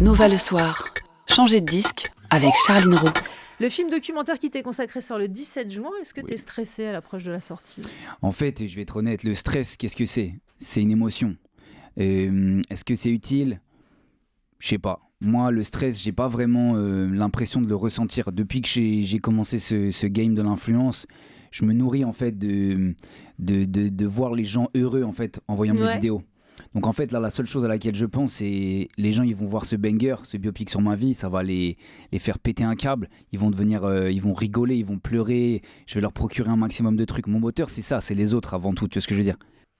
Nova le soir. Changer de disque avec Charline Roux. Le film documentaire qui t'est consacré sort le 17 juin, est-ce que tu es stressé à l'approche de la sortie ? En fait, je vais être honnête, le stress, qu'est-ce que c'est ? C'est une émotion. Est-ce que c'est utile ? Je sais pas. Moi, le stress, j'ai pas vraiment l'impression de le ressentir. Depuis que j'ai commencé ce game de l'influence, je me nourris en fait de voir les gens heureux en fait en voyant mes vidéos. Donc en fait là, la seule chose à laquelle je pense, c'est les gens, ils vont voir ce banger, ce biopic sur ma vie, ça va les faire péter un câble. Ils vont devenir, ils vont rigoler, ils vont pleurer. Je vais leur procurer un maximum de trucs. Mon moteur, c'est ça, c'est les autres avant tout. Tu vois ce que je veux dire ?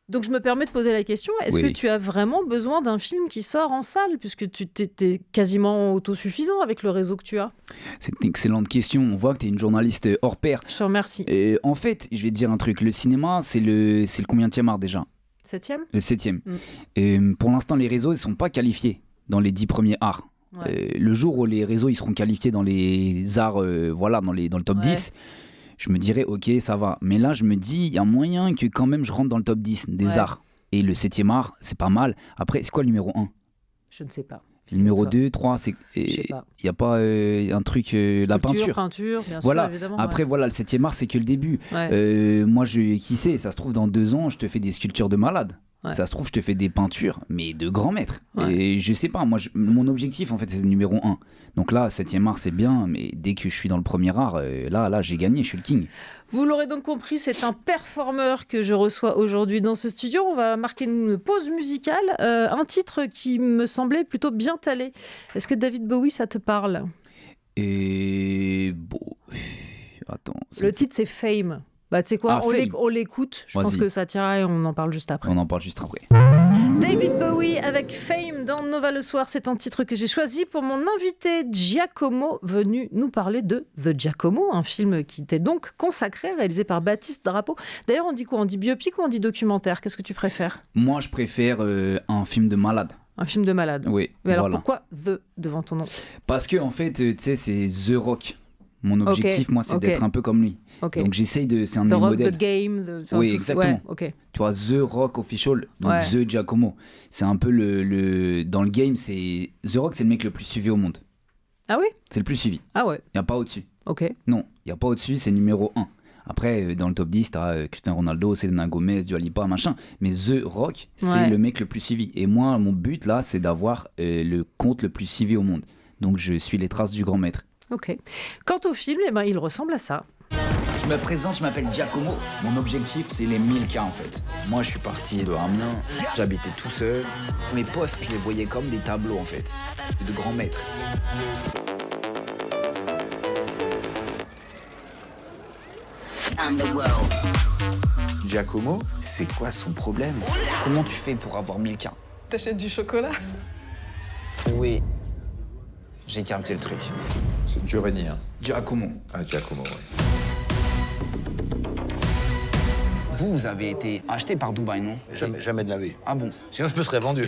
Donc je me permets de poser la question, est-ce que tu as vraiment besoin d'un film qui sort en salle, puisque tu t'es quasiment autosuffisant avec le réseau que tu as ? C'est une excellente question, on voit que tu es une journaliste hors pair. Je te remercie. En fait, je vais te dire un truc, le cinéma, c'est le combienième art déjà ? 7e ? Le 7e. Pour l'instant, les réseaux ne sont pas qualifiés dans les 10 premiers arts. Le jour où les réseaux ils seront qualifiés dans les arts, dans le top 10, je me dirais ok, ça va. Mais là, je me dis, il y a moyen que quand même je rentre dans le top 10 des arts. Et le 7e art, c'est pas mal. Après, c'est quoi le numéro 1 ? Je ne sais pas. Le numéro 2, 3, c'est. Il n'y a pas un truc. La peinture, bien sûr, évidemment. Après, voilà, le 7e art, c'est que le début. Moi, qui sait, ça se trouve, dans 2 ans, je te fais des sculptures de malade. Ça se trouve, je te fais des peintures, mais de grands maîtres. Et je sais pas, moi, mon objectif, en fait, c'est le numéro 1. Donc là, 7e art, c'est bien, mais dès que je suis dans le premier art, là, j'ai gagné, je suis le king. Vous l'aurez donc compris, c'est un performeur que je reçois aujourd'hui dans ce studio. On va marquer une pause musicale. Un titre qui me semblait plutôt bien talé. Est-ce que David Bowie, ça te parle ? Attends. Le titre, c'est Fame. Bah, tu sais quoi, on l'écoute. Je pense que ça tira et on en parle juste après. David Bowie avec Fame dans Nova le soir. C'est un titre que j'ai choisi pour mon invité Giacomo, venu nous parler de The Giacomo, un film qui t'est donc consacré, réalisé par Baptiste Drapeau. D'ailleurs, on dit quoi ? On dit biopic ou on dit documentaire ? Qu'est-ce que tu préfères ? Moi, je préfère un film de malade. Un film de malade. Oui. Mais alors pourquoi The devant ton nom ? Parce que en fait, tu sais, c'est The Rock. Mon objectif, moi, c'est d'être un peu comme lui. Donc j'essaye de... C'est un de mes modèles. The Game. Oui, exactement. Tu vois, The Rock Official, donc The Giacomo. C'est un peu dans le game, c'est... The Rock, c'est le mec le plus suivi au monde. Ah oui ? C'est le plus suivi. Ah ouais. Il n'y a pas au-dessus. Ok. Non, il n'y a pas au-dessus, c'est numéro 1. Après, dans le top 10, tu as Cristiano Ronaldo, Selena Gomez, Dua Lipa, machin. Mais The Rock, c'est le mec le plus suivi. Et moi, mon but, là, c'est d'avoir le compte le plus suivi au monde. Donc je suis les traces du grand maître. Ok. Quant au film, il ressemble à ça. Je me présente, je m'appelle Giacomo. Mon objectif, c'est les 1000K en fait. Moi, je suis parti de Amiens, j'habitais tout seul. Mes postes, je les voyais comme des tableaux en fait, de grands maîtres. Giacomo, c'est quoi son problème ? Comment tu fais pour avoir 1000K ? T'achètes du chocolat ? Oui. J'ai capté le truc. C'est Giovanni, hein ? Giacomo. Ah, Giacomo, oui. Vous avez été acheté par Dubaï, non ? Jamais de la vie. Ah bon ? Sinon, je me serais vendu.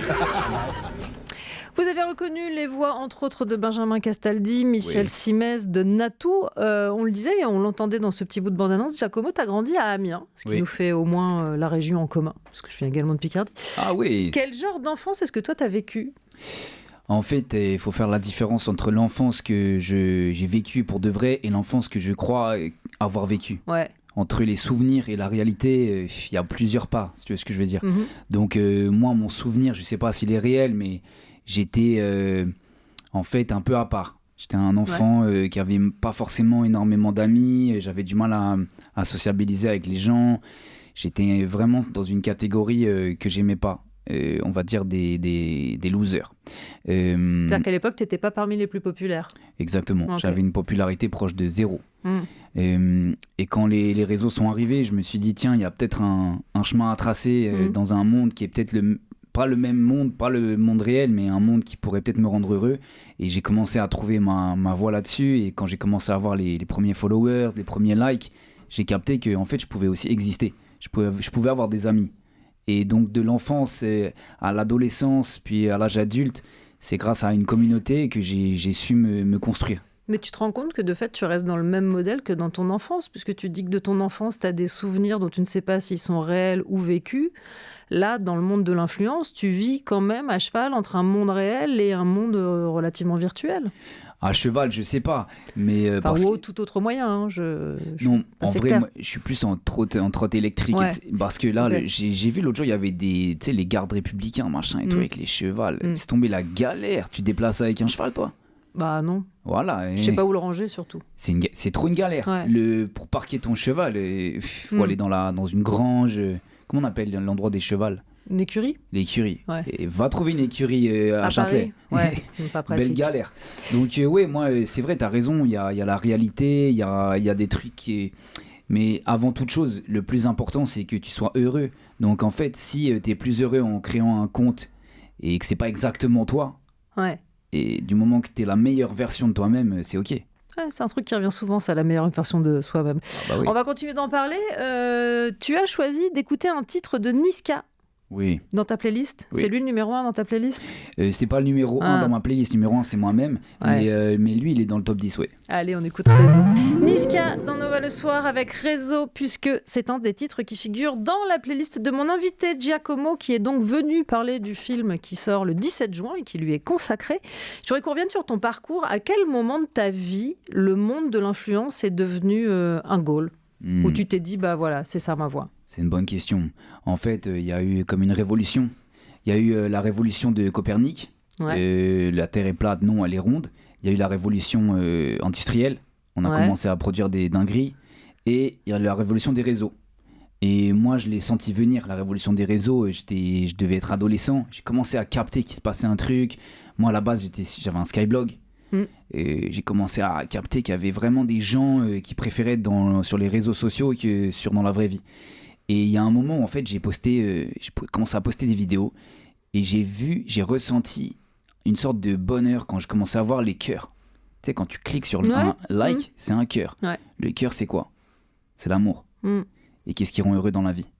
Vous avez reconnu les voix, entre autres, de Benjamin Castaldi, Michel Simès, de Natou. On le disait et on l'entendait dans ce petit bout de bande-annonce. Giacomo, t'as grandi à Amiens, ce qui nous fait au moins la région en commun, parce que je viens également de Picardie. Ah oui. Quel genre d'enfance est-ce que toi, t'as vécu ? En fait, il faut faire la différence entre l'enfance que j'ai vécue pour de vrai et l'enfance que je crois avoir vécue. Ouais. Entre les souvenirs et la réalité, il y a plusieurs pas, si tu vois ce que je veux dire. Donc moi, mon souvenir, je sais pas s'il est réel, mais j'étais en fait un peu à part. J'étais un enfant qui avait pas forcément énormément d'amis, j'avais du mal à sociabiliser avec les gens. J'étais vraiment dans une catégorie que j'aimais pas. On va dire des losers. C'est-à-dire qu'à l'époque, tu n'étais pas parmi les plus populaires. Exactement, j'avais une popularité proche de 0. Et quand les réseaux sont arrivés, je me suis dit, tiens, il y a peut-être un chemin à tracer dans un monde qui est peut-être pas le même monde, pas le monde réel, mais un monde qui pourrait peut-être me rendre heureux. Et j'ai commencé à trouver ma voie là-dessus. Et quand j'ai commencé à avoir les premiers followers, les premiers likes, j'ai capté que en fait, je pouvais aussi exister. Je pouvais avoir des amis. Et donc de l'enfance à l'adolescence, puis à l'âge adulte, c'est grâce à une communauté que j'ai su me construire. Mais tu te rends compte que de fait, tu restes dans le même modèle que dans ton enfance, puisque tu dis que de ton enfance, tu as des souvenirs dont tu ne sais pas s'ils sont réels ou vécus. Là, dans le monde de l'influence, tu vis quand même à cheval entre un monde réel et un monde relativement virtuel. À cheval, je sais pas, mais ou tout autre moyen. Non, en vrai, moi, je suis plus en trotte électrique, parce que là, j'ai vu l'autre jour, il y avait les gardes républicains, machin et tout, avec les chevals. C'est tombé la galère. Tu te déplaces avec un cheval, toi? Bah non. Voilà. Je sais pas où le ranger, surtout. C'est trop une galère. Pour parquer ton cheval, faut aller dans une grange. Comment on appelle l'endroit des chevals? Une écurie? L'écurie. Ouais. Et va trouver une écurie à Châtelet. Pas pratique. Belle galère. Donc moi, c'est vrai, t'as raison, il y a la réalité, il y a des trucs Mais avant toute chose, le plus important, c'est que tu sois heureux. Donc en fait, si t'es plus heureux en créant un compte et que c'est pas exactement toi, et du moment que t'es la meilleure version de toi-même, c'est ok. C'est un truc qui revient souvent, ça, la meilleure version de soi-même. On va continuer d'en parler. Tu as choisi d'écouter un titre de Niska. Oui. Dans ta playlist? C'est lui le numéro 1 dans ta playlist? C'est pas le numéro 1 dans ma playlist. Numéro 1, c'est moi-même. Mais lui, il est dans le top 10, Allez, on écoute Réseau. Niska dans Nova le soir avec Réseau, puisque c'est un des titres qui figure dans la playlist de mon invité Giacomo, qui est donc venu parler du film qui sort le 17 juin et qui lui est consacré. Je voudrais qu'on revienne sur ton parcours. À quel moment de ta vie le monde de l'influence est devenu un goal? Où tu t'es dit, bah voilà, c'est ça ma voie? C'est une bonne question. En fait, il y a eu comme une révolution. Il y a eu la révolution de Copernic. La Terre est plate, non, elle est ronde. Il y a eu la révolution industrielle. On a commencé à produire des dingueries. Et il y a la révolution des réseaux. Et moi, je l'ai senti venir, la révolution des réseaux. Je devais être adolescent. J'ai commencé à capter qu'il se passait un truc. Moi, à la base, j'avais un Skyblog. Et j'ai commencé à capter qu'il y avait vraiment des gens qui préféraient être sur les réseaux sociaux que dans la vraie vie. Et il y a un moment où en fait j'ai commencé à poster des vidéos et j'ai ressenti une sorte de bonheur quand je commençais à voir les cœurs. Tu sais, quand tu cliques sur un like, c'est un cœur. Le cœur, c'est quoi? C'est l'amour. Et qu'est-ce qui rend heureux dans la vie?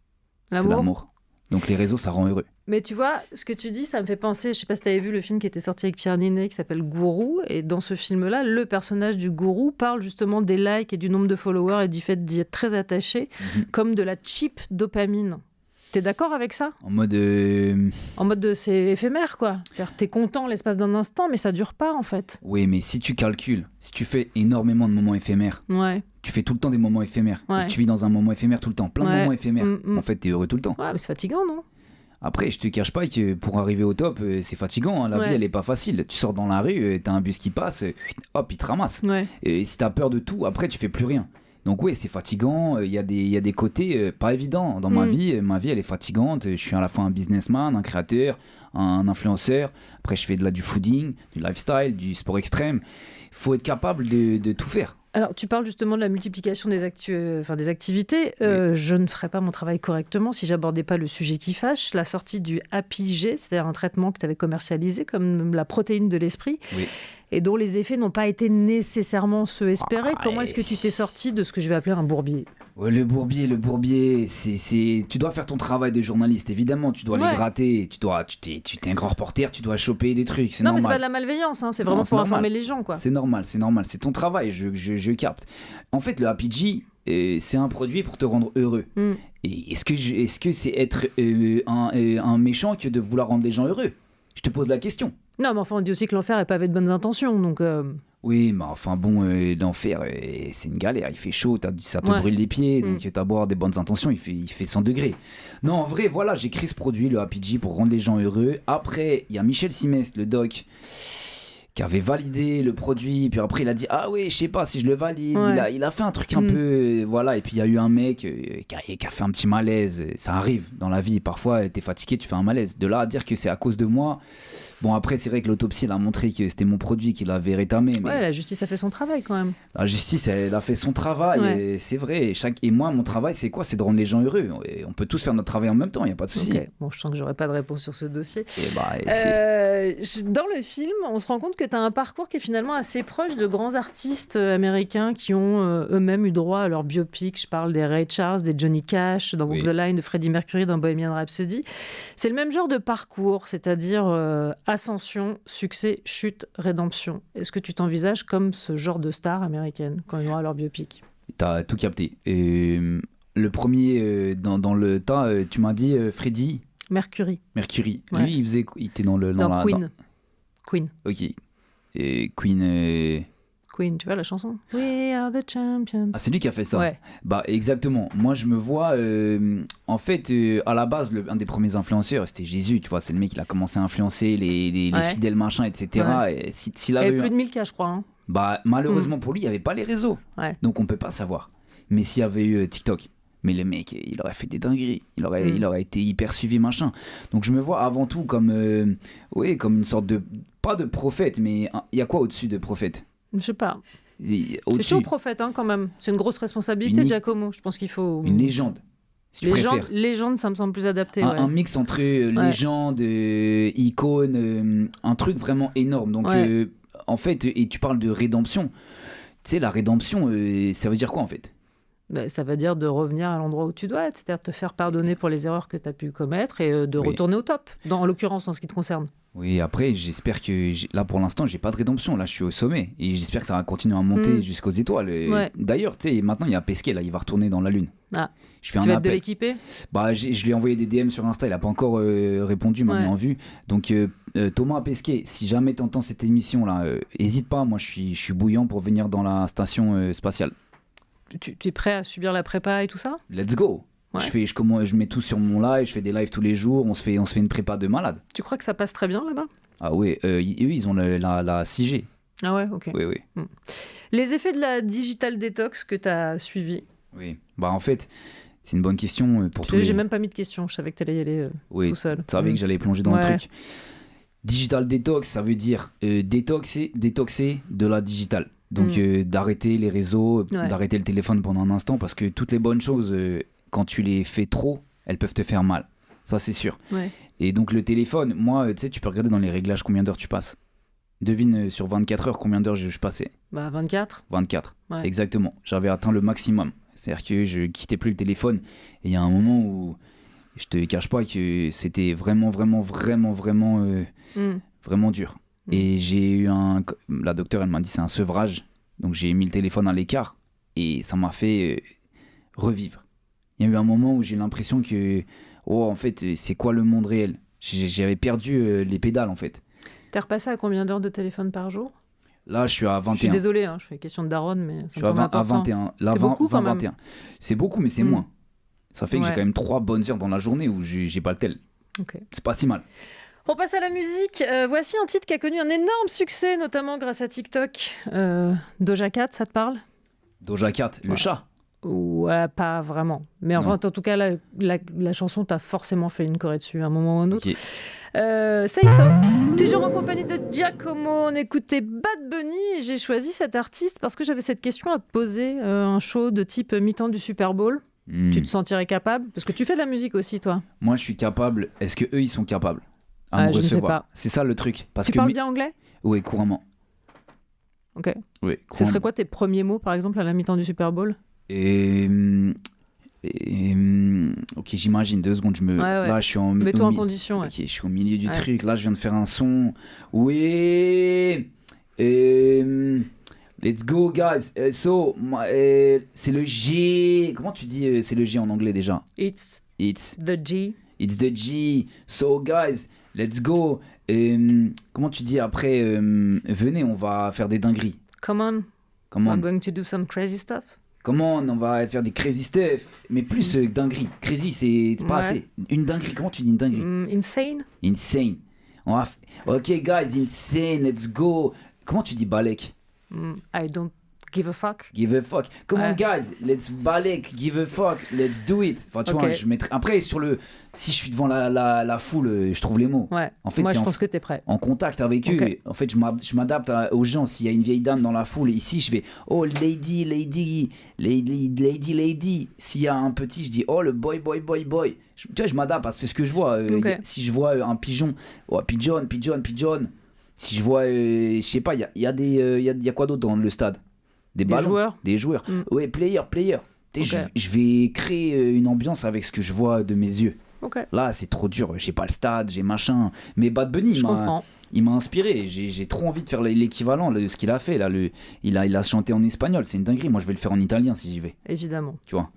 C'est l'amour. Donc les réseaux, ça rend heureux. Mais tu vois, ce que tu dis, ça me fait penser, je sais pas si tu avais vu le film qui était sorti avec Pierre Ninet qui s'appelle Gourou, et dans ce film-là, le personnage du gourou parle justement des likes et du nombre de followers et du fait d'y être très attaché, comme de la cheap dopamine. T'es d'accord avec ça? En mode c'est éphémère, quoi. C'est-à-dire t'es content l'espace d'un instant, mais ça dure pas en fait. Oui, mais si tu calcules, si tu fais énormément de moments éphémères, tu fais tout le temps des moments éphémères, et tu vis dans un moment éphémère tout le temps, plein de moments éphémères, en fait t'es heureux tout le temps. Ouais, mais c'est fatigant, non? Après, je te cache pas que pour arriver au top, c'est fatigant, hein. La vie elle est pas facile. Tu sors dans la rue, t'as un bus qui passe, hop, il te ramasse. Et si t'as peur de tout, après tu fais plus rien. Donc oui, c'est fatigant, il y a des côtés pas évidents dans ma vie. Ma vie elle est fatigante, je suis à la fois un businessman, un créateur, un influenceur. Après je fais du fooding, du lifestyle, du sport extrême. Il faut être capable de tout faire. Alors, tu parles justement de la multiplication des activités. Je ne ferais pas mon travail correctement si j'abordais pas le sujet qui fâche. La sortie du Happy G, c'est-à-dire un traitement que tu avais commercialisé comme la protéine de l'esprit, et dont les effets n'ont pas été nécessairement ceux espérés. Comment est-ce que tu t'es sorti de ce que je vais appeler un bourbier? Le bourbier, tu dois faire ton travail de journaliste, évidemment, tu dois les gratter, tu t'es un grand reporter, tu dois choper des trucs, c'est normal. Non, mais c'est pas de la malveillance, hein, c'est vraiment pour informer les gens, quoi. C'est normal, c'est ton travail, je capte. En fait, le Happy G, c'est un produit pour te rendre heureux. Et est-ce que c'est être un méchant que de vouloir rendre les gens heureux? Je te pose la question. Non, mais enfin, on dit aussi que l'enfer est pavé de bonnes intentions, donc... Oui, mais enfin bon, l'enfer, c'est une galère, il fait chaud, ça te brûle les pieds, donc t'as beau avoir des bonnes intentions, il fait 100 degrés. Non, en vrai, voilà, j'ai créé ce produit, le Happy G, pour rendre les gens heureux. Après, il y a Michel Simès, le doc, qui avait validé le produit, puis après il a dit ah oui, je sais pas si je le valide. Il a fait un truc un peu voilà, et puis il y a eu un mec qui a fait un petit malaise. Ça arrive dans la vie, parfois t'es fatigué, tu fais un malaise. De là à dire que c'est à cause de moi, bon, après c'est vrai que l'autopsie elle a montré que c'était mon produit qui l'avait rétamé, mais la justice a fait son travail quand même. La justice elle a fait son travail, et c'est vrai, et moi mon travail c'est quoi? C'est de rendre les gens heureux, et on peut tous faire notre travail en même temps, il y a pas de souci. Bon, je sens que j'aurai pas de réponse sur ce dossier. Dans le film, on se rend compte que tu as un parcours qui est finalement assez proche de grands artistes américains qui ont eux-mêmes eu droit à leur biopic. Je parle des Ray Charles, des Johnny Cash, dans Walk the Line, de Freddie Mercury, dans Bohemian Rhapsody. C'est le même genre de parcours, c'est-à-dire ascension, succès, chute, rédemption. Est-ce que tu t'envisages comme ce genre de star américaine quand il y aura leur biopic ? T'as tout capté. Le premier dans le tas, tu m'as dit Freddie Mercury. Ouais. Lui, il était dans Queen. Queen. Ok. Et Queen. Queen, tu vois la chanson ? We are the champions. Ah, c'est lui qui a fait ça. Ouais. Bah exactement. Moi, je me vois. En fait, à la base, un des premiers influenceurs, c'était Jésus. Tu vois, c'est le mec qui a commencé à influencer les fidèles machins, etc. Ouais. Et s'il il avait y avait plus de 1000 cas, je crois. Hein. Bah malheureusement pour lui, il n'y avait pas les réseaux. Ouais. Donc on peut pas savoir. Mais s'il y avait eu TikTok, mais le mec, il aurait fait des dingueries. Il aurait été hyper suivi, machin. Donc je me vois avant tout comme une sorte de, pas de prophète, mais il y a quoi au-dessus de prophète ? Je sais pas. C'est chaud prophète quand même. C'est une grosse responsabilité, Giacomo. Je pense qu'il faut... Une légende, si tu préfères. Légende, ça me semble plus adapté. Un mix entre légende, icône, un truc vraiment énorme. Donc en fait, et tu parles de rédemption. Tu sais, la rédemption, ça veut dire quoi en fait ? Ça veut dire de revenir à l'endroit où tu dois être, c'est-à-dire de te faire pardonner pour les erreurs que tu as pu commettre et de retourner au top, en l'occurrence en ce qui te concerne. Oui, après, j'espère que... Là, pour l'instant, j'ai pas de rédemption. Là, je suis au sommet. Et j'espère que ça va continuer à monter jusqu'aux étoiles. D'ailleurs, tu sais, maintenant, il y a Pesquet, là, il va retourner dans la Lune. Ah. Tu vas être de l'équiper ? Je lui ai envoyé des DM sur Insta, il a pas encore répondu, m'a mis en vue. Donc, Thomas Pesquet, si jamais tu entends cette émission-là, hésite pas. Moi, je suis bouillant pour venir dans la station spatiale. Tu es prêt à subir la prépa et tout ça ? Let's go. Ouais. Je mets tout sur mon live, je fais des lives tous les jours, on se fait une prépa de malade. Tu crois que ça passe très bien là-bas ? Ah ouais, eux ils ont la 6G. Ah ouais, ok. Oui. Les effets de la digital detox que tu as suivi ? Oui, bah en fait, c'est une bonne question pour tous les... J'ai même pas mis de questions, je savais que tu allais y aller tout seul. Tu savais que j'allais plonger dans le truc. Digital detox, ça veut dire détoxer de la digitale. Donc d'arrêter les réseaux, d'arrêter le téléphone pendant un instant, parce que toutes les bonnes choses, quand tu les fais trop, elles peuvent te faire mal. Ça, c'est sûr. Ouais. Et donc le téléphone, moi, tu sais, tu peux regarder dans les réglages combien d'heures tu passes. Devine sur 24 heures combien d'heures je passais. 24. 24, exactement. J'avais atteint le maximum. C'est-à-dire que je quittais plus le téléphone. Et il y a un moment où, je te cache pas que c'était vraiment dur. Et j'ai eu la docteure, elle m'a dit c'est un sevrage. Donc j'ai mis le téléphone à l'écart et ça m'a fait revivre. Il y a eu un moment où j'ai l'impression que en fait c'est quoi le monde réel ? J'avais perdu les pédales en fait. T'es repassé à combien d'heures de téléphone par jour ? Là je suis à 21. Je suis désolé, je fais question de daronne, mais ça me semble important. À 21. Là, c'est beaucoup quand même. 21. C'est beaucoup mais c'est moins. Ça fait que j'ai quand même 3 bonnes heures dans la journée où j'ai pas le tel. Okay. C'est pas si mal. On passe à la musique. Voici un titre qui a connu un énorme succès, notamment grâce à TikTok. Doja Cat, ça te parle ? Doja Cat, le chat ? Ouais, pas vraiment. Mais enfin, en tout cas, la chanson, t'as forcément fait une choré dessus à un moment ou un autre. Okay. Say So. Toujours en compagnie de Giacomo, on écoutait Bad Bunny et j'ai choisi cet artiste parce que j'avais cette question à te poser. Un show de type mi-temps du Super Bowl. Tu te sentirais capable ? Parce que tu fais de la musique aussi, toi. Moi, je suis capable. Est-ce que eux, ils sont capables ? À me je recevoir. ne sais pas. C'est ça le truc. Tu parles bien anglais ? Oui, couramment. Ok. Oui, ce serait quoi tes premiers mots, par exemple, à la mi-temps du Super Bowl ? Ok, j'imagine 2 secondes. Là, je suis en. Mets-toi en condition. Ok, je suis au milieu du truc. Là, je viens de faire un son. Oui. Let's go, guys. C'est le G. Comment tu dis c'est le G en anglais déjà ? It's the G. It's the G. So, guys, let's go. Comment tu dis après venez, on va faire des dingueries. Come on. I'm going to do some crazy stuff. Come on, on va faire des crazy stuff. Mais plus dinguerie. Crazy, c'est pas assez. Une dinguerie, comment tu dis une dinguerie ? Insane. Ok, guys, insane, let's go. Comment tu dis balek ? I don't give a fuck. Come on, guys, let's balek, give a fuck, let's do it. Enfin, tu vois, je mettrai... Après, si je suis devant la foule, je trouve les mots. Ouais. En fait, moi, je pense que t'es prêt. En contact avec eux. En fait, je m'adapte aux gens. S'il y a une vieille dame dans la foule, ici, je vais oh, lady. S'il y a un petit, je dis oh, le boy. Tu vois, je m'adapte, c'est ce que je vois. Si je vois un pigeon, oh, pigeon. Si je vois, je sais pas, il y a quoi d'autre dans le stade ? Des ballons, des joueurs. Ouais, player. Je vais créer une ambiance avec ce que je vois de mes yeux. Là, c'est trop dur. J'ai pas le stade, j'ai machin. Mais Bad Bunny, il m'a inspiré. J'ai trop envie de faire l'équivalent de ce qu'il a fait là. Il a chanté en espagnol, c'est une dinguerie. Moi je vais le faire en italien si j'y vais. Évidemment. Tu vois.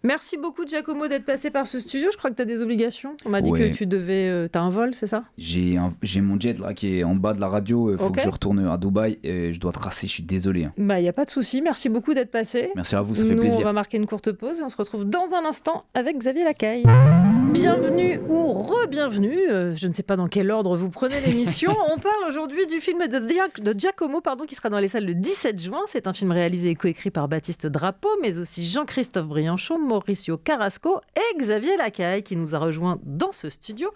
Merci beaucoup Giacomo d'être passé par ce studio. Je crois que tu as des obligations. On m'a dit que tu devais... t'as un vol, c'est ça ? J'ai mon jet là qui est en bas de la radio. Il faut que je retourne à Dubaï. Et je dois tracer, je suis désolé. Il n'y a pas de souci. Merci beaucoup d'être passé. Merci à vous, ça fait plaisir. On va marquer une courte pause et on se retrouve dans un instant avec Xavier Lacaille. Bienvenue ou re-bienvenue. Je ne sais pas dans quel ordre vous prenez l'émission. On parle aujourd'hui du film de Giacomo qui sera dans les salles le 17 juin. C'est un film réalisé et coécrit par Baptiste Drapeau, mais aussi Jean-Christophe Brianchon, Mauricio Carrasco et Xavier Lacaille qui nous a rejoint dans ce studio.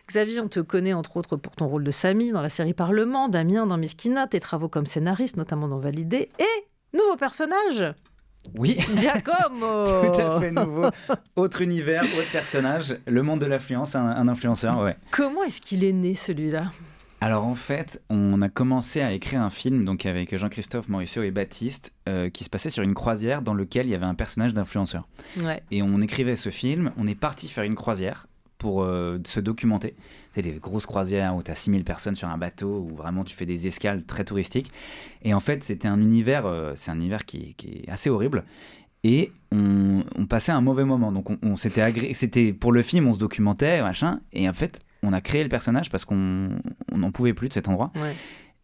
Xavier, on te connaît entre autres pour ton rôle de Samy dans la série Parlement, Damien dans Miskina, tes travaux comme scénariste, notamment dans Validé, et nouveau personnage. Oui, Giacomo. Tout à fait nouveau, autre univers, autre personnage, le monde de l'influence, un influenceur, ouais. Comment est-ce qu'il est né celui-là ? Alors en fait, on a commencé à écrire un film donc avec Jean-Christophe, Mauricio et Baptiste qui se passait sur une croisière dans lequel il y avait un personnage d'influenceur. Ouais. Et on écrivait ce film, on est parti faire une croisière pour se documenter. C'est des grosses croisières où tu as 6000 personnes sur un bateau, où vraiment tu fais des escales très touristiques. Et en fait, c'était un univers, c'est un univers qui est assez horrible. Et on passait un mauvais moment. Donc c'était pour le film, on se documentait, machin. Et en fait, on a créé le personnage parce qu'on n'en pouvait plus de cet endroit. Ouais.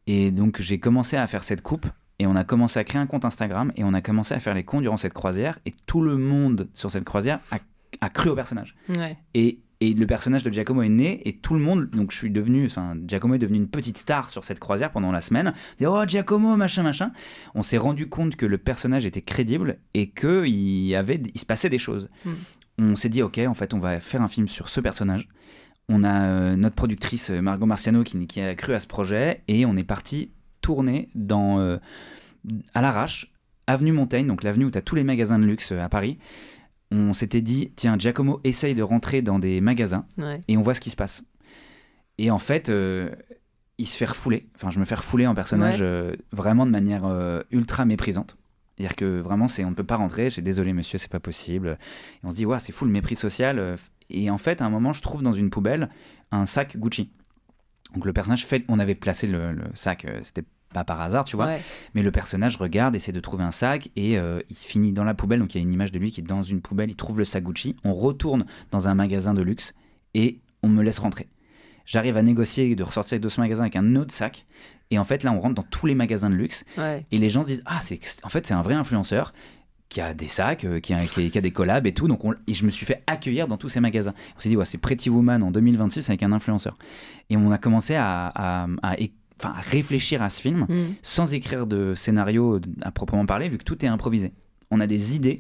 Et donc j'ai commencé à faire cette coupe. Et on a commencé à créer un compte Instagram. Et on a commencé à faire les cons durant cette croisière. Et tout le monde sur cette croisière a cru au personnage. Ouais. Et le personnage de Giacomo est né et tout le monde, donc Giacomo est devenu une petite star sur cette croisière pendant la semaine. Oh Giacomo, machin. On s'est rendu compte que le personnage était crédible et qu'il se passait des choses. On s'est dit ok, en fait on va faire un film sur ce personnage. On a notre productrice Margot Marciano qui a cru à ce projet et on est parti tourner à l'arrache, avenue Montaigne, donc l'avenue où tu as tous les magasins de luxe à Paris. On s'était dit, tiens, Giacomo essaye de rentrer dans des magasins et on voit ce qui se passe. Et en fait, il se fait refouler. Enfin, je me fais refouler en personnage vraiment de manière ultra méprisante. C'est-à-dire que vraiment, on ne peut pas rentrer. Je suis désolé, monsieur, c'est pas possible. Et on se dit, ouais, c'est fou le mépris social. Et en fait, à un moment, je trouve dans une poubelle un sac Gucci. Donc le personnage on avait placé le sac, c'était pas par hasard, tu vois, mais le personnage regarde, essaie de trouver un sac et il finit dans la poubelle. Donc il y a une image de lui qui est dans une poubelle, il trouve le sac Gucci, on retourne dans un magasin de luxe et on me laisse rentrer. J'arrive à négocier de ressortir de ce magasin avec un autre sac et en fait là on rentre dans tous les magasins de luxe et les gens se disent en fait c'est un vrai influenceur qui a des sacs, qui a des collabs et tout, donc et je me suis fait accueillir dans tous ces magasins. On s'est dit c'est Pretty Woman en 2026 avec un influenceur et on a commencé à réfléchir à ce film sans écrire de scénario à proprement parler, vu que tout est improvisé. On a des idées.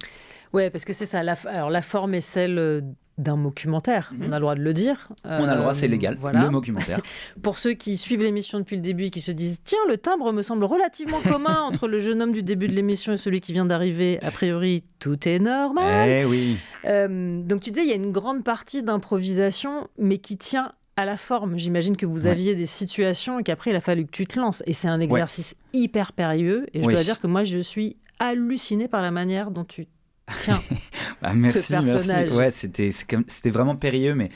Ouais, parce que c'est ça. Alors la forme est celle d'un documentaire. On a le droit de le dire. On a le droit, c'est légal. Voilà. Le documentaire. Pour ceux qui suivent l'émission depuis le début et qui se disent tiens, le timbre me semble relativement commun entre le jeune homme du début de l'émission et celui qui vient d'arriver. A priori, tout est normal. Eh oui. Donc tu disais, il y a une grande partie d'improvisation, mais qui tient à la forme. J'imagine que vous aviez des situations et qu'après, il a fallu que tu te lances. Et c'est un exercice hyper périlleux. Et je dois dire que moi, je suis hallucinée par la manière dont tu tiens merci, ce personnage. Merci. Ouais, c'était vraiment périlleux, mais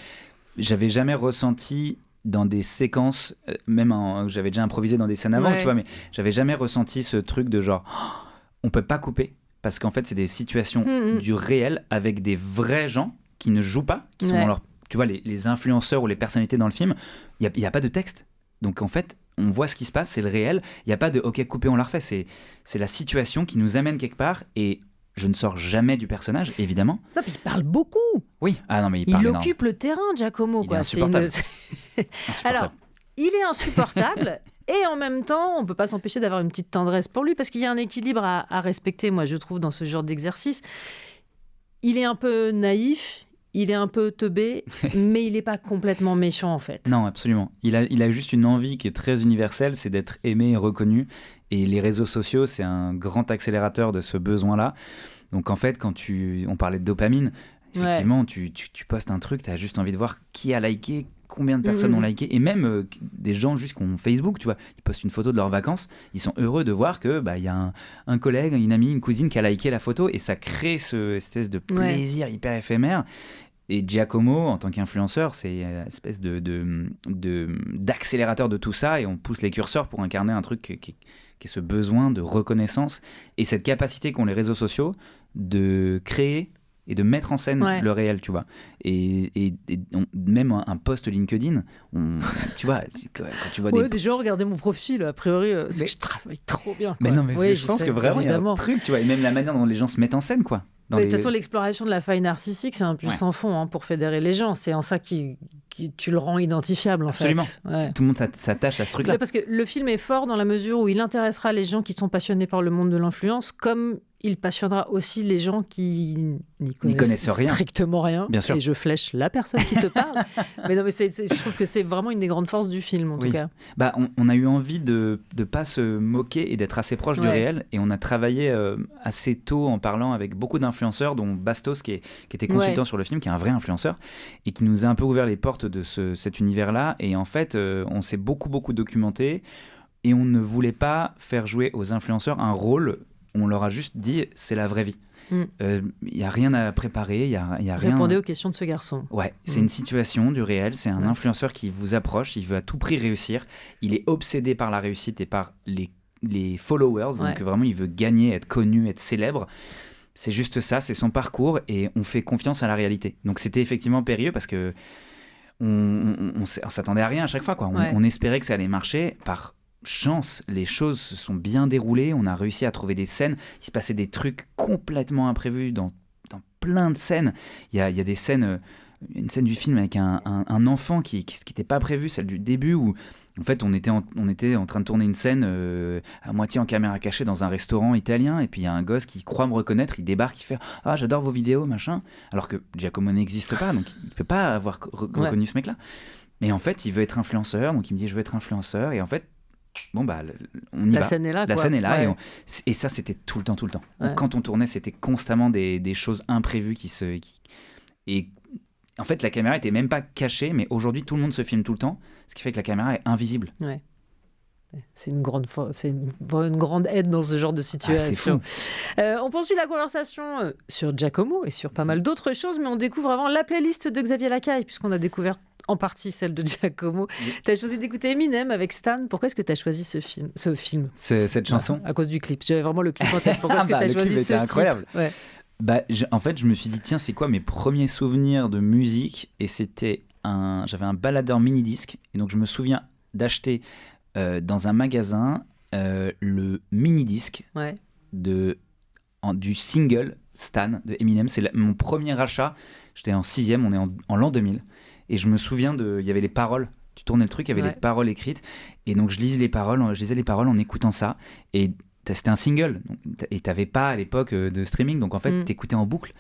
j'avais jamais ressenti dans des séquences, j'avais déjà improvisé dans des scènes avant, tu vois, mais j'avais jamais ressenti ce truc de genre, on peut pas couper, parce qu'en fait, c'est des situations du réel avec des vrais gens qui ne jouent pas, qui sont dans leur... Tu vois, les influenceurs ou les personnalités dans le film, il n'y a pas de texte. Donc en fait, on voit ce qui se passe, c'est le réel. Il n'y a pas de « ok, coupé, on la refait ». C'est la situation qui nous amène quelque part et je ne sors jamais du personnage, évidemment. Non, mais il parle beaucoup. Oui, mais il parle énorme. Occupe le terrain, Giacomo. Il est insupportable. Alors, il est insupportable et en même temps, on ne peut pas s'empêcher d'avoir une petite tendresse pour lui parce qu'il y a un équilibre à respecter, moi, je trouve, dans ce genre d'exercice. Il est un peu naïf. Il est un peu teubé, mais il n'est pas complètement méchant, en fait. Non, absolument. Il a juste une envie qui est très universelle, c'est d'être aimé et reconnu. Et les réseaux sociaux, c'est un grand accélérateur de ce besoin-là. Donc en fait, on parlait de dopamine, effectivement, tu postes un truc, tu as juste envie de voir qui a liké, combien de personnes ont liké. Et même des gens juste qui ont Facebook, tu vois, ils postent une photo de leurs vacances, ils sont heureux de voir que y a un collègue, une amie, une cousine qui a liké la photo et ça crée ce espèce de plaisir hyper éphémère. Et Giacomo, en tant qu'influenceur, c'est une espèce d'accélérateur de tout ça, et on pousse les curseurs pour incarner un truc qui est ce besoin de reconnaissance et cette capacité qu'ont les réseaux sociaux de créer et de mettre en scène le réel, tu vois. Et même un post LinkedIn, tu vois, quand tu vois des gens, regardez mon profil, a priori, c'est que je travaille trop bien, quoi. Mais non, mais je pense que vraiment, il y a un truc, tu vois, et même la manière dont les gens se mettent en scène, quoi. De toute façon, l'exploration de la faille narcissique, c'est un puissant fond pour fédérer les gens. C'est en ça que tu le rends identifiable, en Absolument. fait. Absolument. Tout le monde s'attache à ce truc-là. Parce que le film est fort dans la mesure où il intéressera les gens qui sont passionnés par le monde de l'influence, comme il passionnera aussi les gens qui n'y connaissent strictement rien. Bien sûr. Et je flèche la personne qui te parle. Mais non, mais je trouve que c'est vraiment une des grandes forces du film, en tout cas. Bah, on a eu envie de ne pas se moquer et d'être assez proche du réel. Et on a travaillé assez tôt en parlant avec beaucoup d'influenceurs, dont Bastos, qui était consultant sur le film, qui est un vrai influenceur, et qui nous a un peu ouvert les portes de cet univers-là. Et en fait, on s'est beaucoup documenté. Et on ne voulait pas faire jouer aux influenceurs un rôle. On leur a juste dit, c'est la vraie vie. Il n'y a rien à préparer, il y a rien... Répondez aux questions de ce garçon. Ouais, c'est une situation du réel, c'est un influenceur qui vous approche, il veut à tout prix réussir, il est obsédé par la réussite et par les followers, donc vraiment il veut gagner, être connu, être célèbre. C'est juste ça, c'est son parcours et on fait confiance à la réalité. Donc c'était effectivement périlleux parce que on s'attendait à rien à chaque fois, quoi. On espérait que ça allait marcher. Par chance, les choses se sont bien déroulées, on a réussi à trouver des scènes, il se passait des trucs complètement imprévus dans plein de scènes. Il y a des scènes, une scène du film avec un enfant qui n'était pas prévu, celle du début où en fait on était en train de tourner une scène à moitié en caméra cachée dans un restaurant italien, et puis il y a un gosse qui croit me reconnaître, il débarque, il fait « Ah, j'adore vos vidéos, machin », alors que Giacomo n'existe pas, donc il ne peut pas avoir reconnu ce mec-là. Mais en fait, il veut être influenceur, donc il me dit « Je veux être influenceur », et en fait, bon bah on y va. La scène est là, la scène est là, et ça c'était tout le temps. Donc, quand on tournait, c'était constamment des choses imprévues et en fait la caméra était même pas cachée, mais aujourd'hui tout le monde se filme tout le temps, ce qui fait que la caméra est invisible. C'est une grande aide dans ce genre de situation. On poursuit la conversation sur Giacomo et sur pas mal d'autres choses, mais on découvre avant la playlist de Xavier Lacaille, puisqu'on a découvert en partie celle de Giacomo. Tu as choisi d'écouter Eminem avec Stan. Pourquoi est-ce que tu as choisi ce film cette chanson? À cause du clip. J'avais vraiment le clip en tête. Pourquoi est-ce que tu as choisi ce incroyable. titre? En fait, je me suis dit, tiens, c'est quoi mes premiers souvenirs de musique? Et c'était j'avais un baladeur mini-disque. Et donc, je me souviens d'acheter dans un magasin le mini-disque du single Stan de Eminem. C'est mon premier achat. J'étais en 6e, on est en l'an 2000. Et je me souviens il y avait les paroles. Tu tournais le truc, il y avait les paroles écrites. Et donc, je lisais les paroles en écoutant ça. Et c'était un single. Et tu n'avais pas à l'époque de streaming. Donc, en fait, tu écoutais en boucle.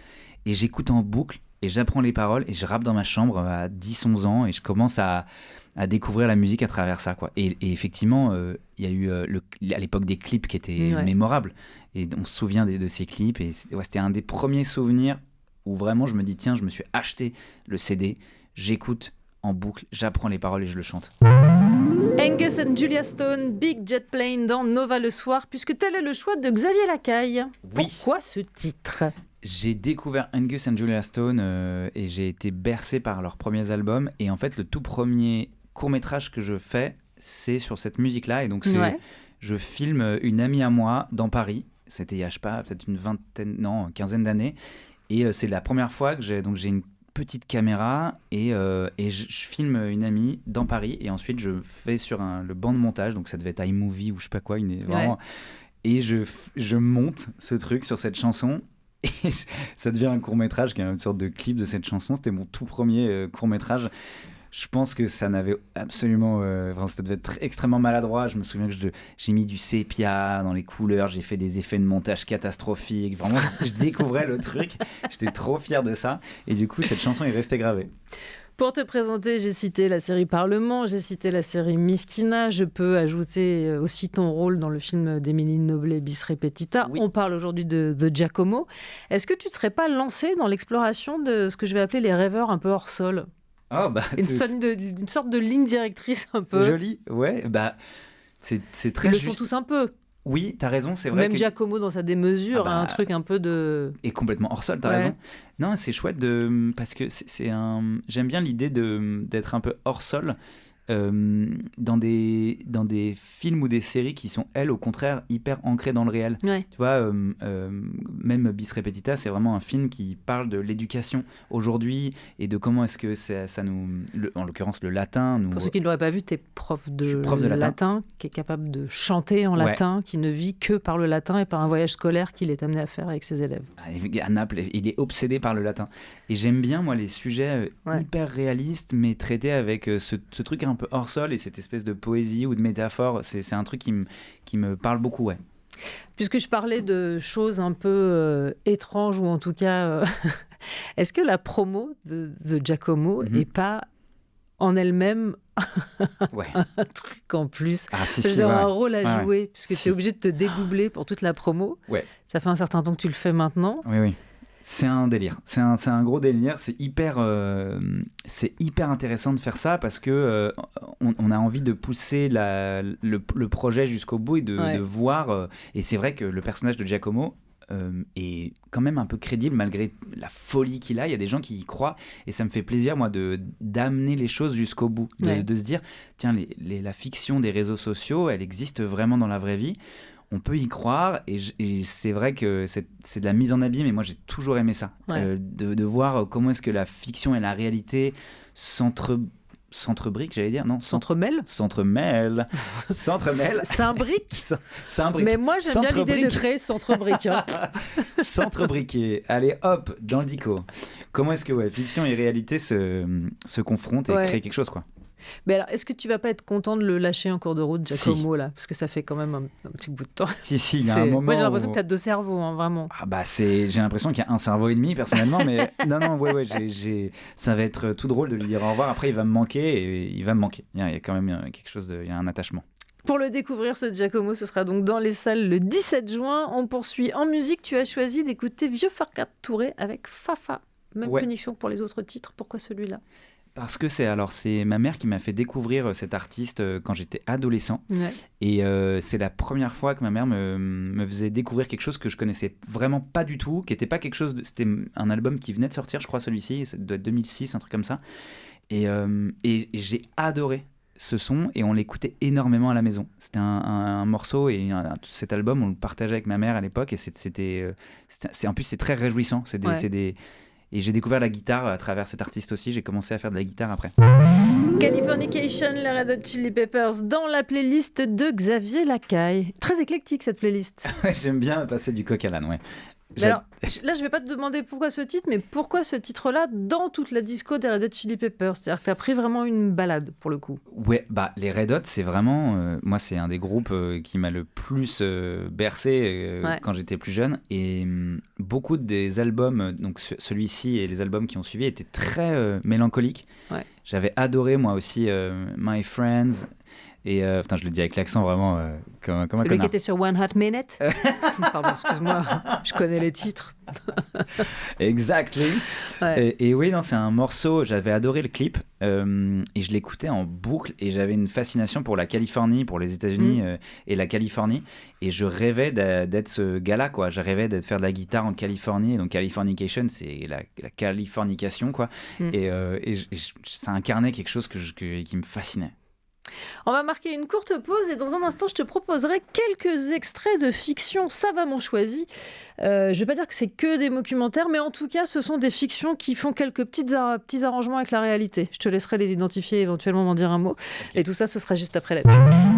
Et j'écoute en boucle. Et j'apprends les paroles. Et je rappe dans ma chambre à 10-11 ans. Et je commence à découvrir la musique à travers ça, quoi. Et effectivement, il y a eu à l'époque des clips qui étaient mémorables. Et on se souvient de ces clips. Et c'était un des premiers souvenirs où vraiment je me dis, tiens, je me suis acheté le CD. J'écoute en boucle, j'apprends les paroles et je le chante. Angus and Julia Stone, Big Jet Plane dans Nova le soir, puisque tel est le choix de Xavier Lacaille. Pourquoi ce titre ? J'ai découvert Angus and Julia Stone et j'ai été bercé par leurs premiers albums. Et en fait, le tout premier court-métrage que je fais, c'est sur cette musique-là. Et donc, je filme une amie à moi dans Paris. C'était il y a, je sais pas, peut-être une quinzaine d'années. Et c'est la première fois que j'ai une petite caméra et je filme une amie dans Paris, et ensuite je fais sur le banc de montage, donc ça devait être iMovie ou je sais pas quoi, vraiment, et je monte ce truc sur cette chanson et ça devient un court-métrage qui est une sorte de clip de cette chanson. C'était mon tout premier court-métrage. Je pense que ça n'avait absolument... ça devait être extrêmement maladroit. Je me souviens que j'ai mis du sépia dans les couleurs, j'ai fait des effets de montage catastrophiques. Vraiment, je découvrais le truc. J'étais trop fier de ça. Et du coup, cette chanson est restée gravée. Pour te présenter, j'ai cité la série Parlement, j'ai cité la série Miskina. Je peux ajouter aussi ton rôle dans le film d'Émilie Noblet, Bis Repetita. On parle aujourd'hui de Giacomo. Est-ce que tu ne serais pas lancé dans l'exploration de ce que je vais appeler les rêveurs un peu hors sol ? Une sorte de ligne directrice un peu. C'est joli, c'est très Ils juste. le sont tous un peu. Oui, t'as raison, c'est vrai. Même Giacomo dans sa démesure a un truc un peu de... Et complètement hors sol, t'as raison. Non, c'est chouette parce que j'aime bien l'idée d'être un peu hors sol. Dans des films ou des séries qui sont, elles, au contraire, hyper ancrées dans le réel. Ouais. Tu vois, même Bis Repetita, c'est vraiment un film qui parle de l'éducation aujourd'hui et de comment est-ce que ça nous... en l'occurrence, le latin... Pour ceux qui ne l'auraient pas vu, t'es prof de latin, qui est capable de chanter en latin, qui ne vit que par le latin et par un voyage scolaire qu'il est amené à faire avec ses élèves. À Naples, il est obsédé par le latin. Et j'aime bien, moi, les sujets hyper réalistes, mais traités avec ce truc un peu hors sol et cette espèce de poésie ou de métaphore, c'est un truc qui me parle beaucoup, ouais. Puisque je parlais de choses un peu étranges, ou en tout cas, est-ce que la promo de Giacomo n'est pas en elle-même un truc en plus, un rôle à jouer, puisque tu es obligé de te dédoubler pour toute la promo. Ça fait un certain temps que tu le fais maintenant. Oui. C'est un délire, c'est un gros délire, c'est hyper intéressant de faire ça parce que on a envie de pousser le projet jusqu'au bout et de voir, et c'est vrai que le personnage de Giacomo est quand même un peu crédible malgré la folie qu'il a, il y a des gens qui y croient et ça me fait plaisir moi d'amener les choses jusqu'au bout, de se dire tiens la fiction des réseaux sociaux elle existe vraiment dans la vraie vie. On peut y croire et c'est vrai que c'est de la mise en abîme et moi j'ai toujours aimé ça, de voir comment est-ce que la fiction et la réalité s'entrebriquent, j'allais dire, non, s'entremêlent. S'imbriquent. Mais moi j'aime bien l'idée de créer s'entrebrique. S'entrebriquer. Allez hop, dans le dico. Comment est-ce que fiction et réalité se confrontent et créent quelque chose, quoi. Mais alors, est-ce que tu vas pas être content de le lâcher en cours de route, Giacomo, là, parce que ça fait quand même un petit bout de temps. Si, il y a un moment. Moi, j'ai l'impression que tu as 2 cerveaux, vraiment. J'ai l'impression qu'il y a un cerveau et demi, personnellement, mais non, ça va être tout drôle de lui dire au revoir. Après, il va me manquer et il va me manquer. Il y a quand même quelque chose il y a un attachement. Pour le découvrir, ce Giacomo, ce sera donc dans les salles le 17 juin. On poursuit en musique. Tu as choisi d'écouter Vieux Farkat Touré avec Fafa. Même punition que pour les autres titres. Pourquoi celui-là ? Parce que c'est ma mère qui m'a fait découvrir cet artiste quand j'étais adolescent. Et c'est la première fois que ma mère me faisait découvrir quelque chose que je connaissais vraiment pas du tout, qui était pas quelque chose c'était un album qui venait de sortir, je crois, celui-ci, ça doit être 2006, un truc comme ça. Et j'ai adoré ce son et on l'écoutait énormément à la maison. C'était un morceau et cet album, on le partageait avec ma mère à l'époque et en plus c'est très réjouissant. Et j'ai découvert la guitare à travers cet artiste aussi. J'ai commencé à faire de la guitare après. Californication, les Red Hot Chili Peppers, dans la playlist de Xavier Lacaille. Très éclectique cette playlist. J'aime bien passer du coq à l'âne, ouais. Alors, là, je vais pas te demander pourquoi ce titre, mais pourquoi ce titre-là dans toute la disco des Red Hot Chili Peppers ? C'est-à-dire que tu as pris vraiment une balade, pour le coup. Ouais, les Red Hot, c'est vraiment... moi, c'est un des groupes qui m'a le plus bercé quand j'étais plus jeune. Et beaucoup des albums, donc celui-ci et les albums qui ont suivi, étaient très mélancoliques. Ouais. J'avais adoré, moi aussi, My Friends... Et je le dis avec l'accent vraiment comme un connard. Celui qui était sur One Hot Minute. Pardon, excuse-moi, je connais les titres. Exactly. Ouais. Et oui, non, c'est un morceau, j'avais adoré le clip et je l'écoutais en boucle et j'avais une fascination pour la Californie, pour les États-Unis et la Californie. Et je rêvais d'être ce gars-là, quoi. Je rêvais de faire de la guitare en Californie. Et donc Californication, c'est la californication, quoi. Et ça incarnait quelque chose qui me fascinait. On va marquer une courte pause et dans un instant, je te proposerai quelques extraits de fiction savamment choisis. Je ne vais pas dire que c'est que des documentaires, mais en tout cas, ce sont des fictions qui font quelques petits arrangements avec la réalité. Je te laisserai les identifier et éventuellement m'en dire un mot. Okay. Et tout ça, ce sera juste après la pub.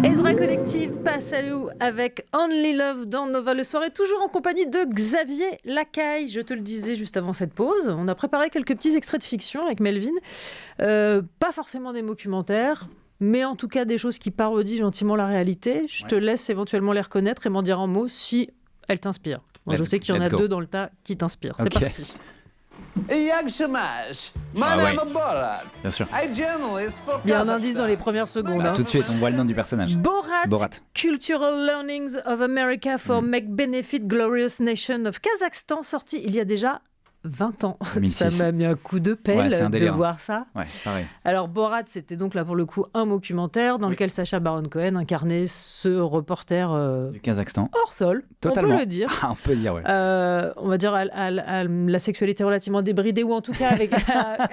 Ezra Collective passe à nous avec Only Love dans Nova le soir et toujours en compagnie de Xavier Lacaille. Je te le disais juste avant cette pause. On a préparé quelques petits extraits de fiction avec Melvin. Pas forcément des documentaires, mais en tout cas des choses qui parodient gentiment la réalité. Je te laisse éventuellement les reconnaître et m'en dire un mot si elles t'inspirent. Bon, je sais qu'il y en a 2 dans le tas qui t'inspirent. C'est parti. Bien sûr. Il y a un indice dans les premières secondes. Tout de suite, on voit le nom du personnage. Borat. Cultural Learnings of America for Make Benefit Glorious Nation of Kazakhstan, sorti il y a déjà 20 ans. 2006. Ça m'a mis un coup de pelle de voir ça. Ouais, pareil. Alors Borat, c'était donc là pour le coup un documentaire dans lequel Sacha Baron Cohen incarnait ce reporter du Kazakhstan. Hors sol, Totalement. on peut le dire. On peut dire, ouais. On va dire à la sexualité relativement débridée ou en tout cas avec